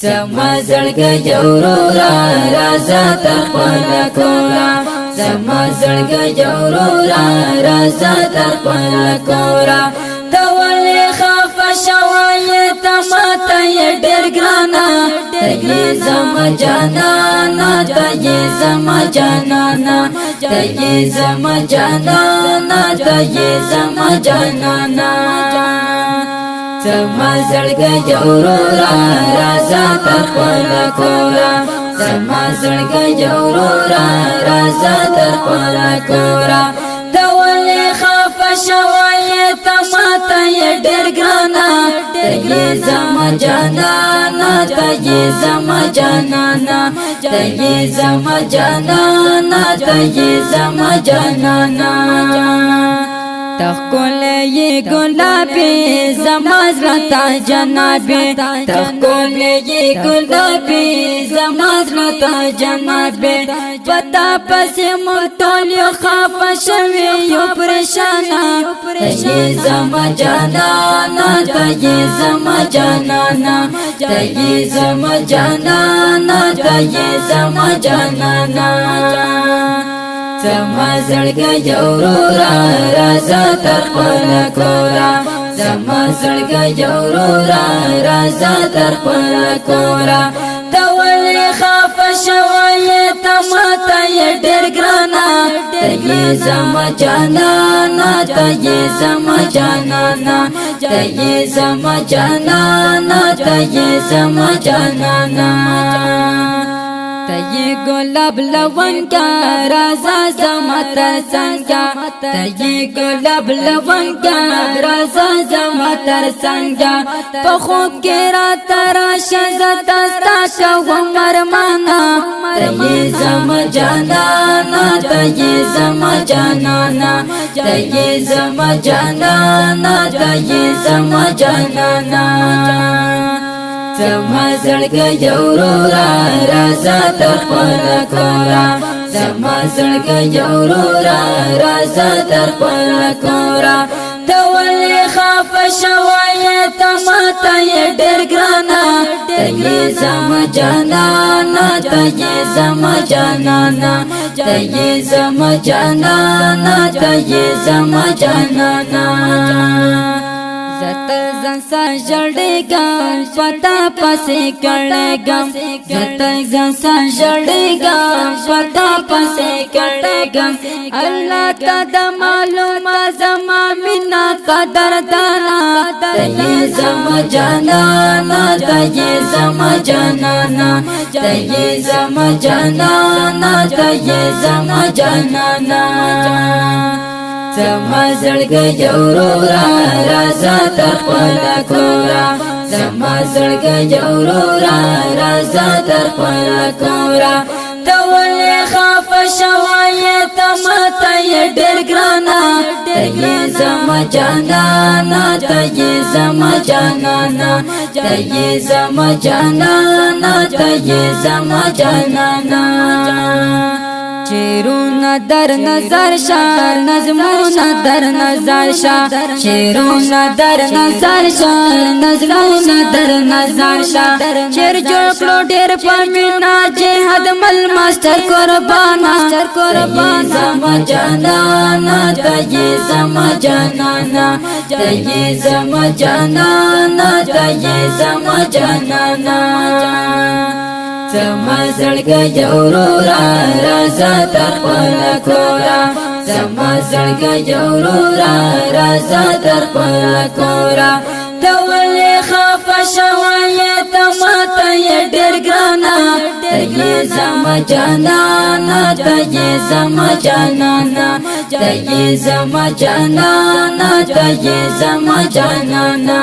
زما زړګي جوړورا رازا تر خپل کورا زما زړګي جوړورا رازا تر خپل کورا ته ولې خاف شوای ته ماته ډېر ګرانا ته زما جانانا ته زما جانانا ته زما جانانا ته زما جانانا زما زړګي جوړورا رازا تر خپل کورا زما زړګي جوړورا رازا تر خپل کورا ته ولې خاف شوای ته ماته ډېر ګرانا ته زما جانانا ته زما جانانا ته زما جانانا ته زما جانانا تخکولی گلابی زما زلتا جنابی تخکولی گلابی زما زلتا جنابی پتا پس مطولیو خاف شوی یو پریشانا تایی زما جانانا تایی زما جانانا تایی زما جانانا تایی زما جانانا زما زړګي جوړورا رازا تر خپل کورا زما زړګي جوړورا رازا تر خپل کورا ته ولې خاف شوای ته ماته ډېر ګرانا ته زما جانانا ته زما جانانا ته زما جانانا ته زما جانانا تایی گلاب لون کا رازا زما تر سنگا تایی گلاب لون کا رازا زما تر سنگا پخو کرا ترا شزتا ستا کو مرمانا تایی زما جانانا تایی زما جانانا تایی زما جانانا تایی زما جانانا زما زړګي جوړورا رازا تر خپل کورا زما زړګي جوړورا رازا تر خپل کورا ته ولې خاف شوای ته ماته ډېر ګرانا ته زما جانانا ته زما جانانا ته زما جانانا ته زما جانانا زتل زنسا جړېګم پتا پسې کړېګم زتل زنسا جړېګم پتا پسې کړېګم الله ته د معلومه زما مینا قدر دانا ته زما جانانا ته زما جانانا ته زما جانانا ته زما جانانا زما زړګي جوړورا رازا تر خپل کورا زما زړګي جوړورا رازا تر خپل کورا ته ولې خاف شوای ته ماته ډېر ګرانا ته زما جانانا ته زما جانانا ته زما جانانا ته زما جانانا شیرون در نظر شا نظمون در نظر شا شیرون در نظر شا نظمون در نظر شا شیر جوړ کړو ډېر پمینا جهاد مل ماستر قربانا زما جانانا ته زما جانانا ته زما جانانا ته زما جانانا زما زړګي جوړورا رازا تر خپل کورا زما زړګي جوړورا رازا تر خپل کورا ته ولې خاف شوای ته ماته ډېر ګرانا ته زما جانانا ته زما جانانا ته زما جانانا ته زما جانانا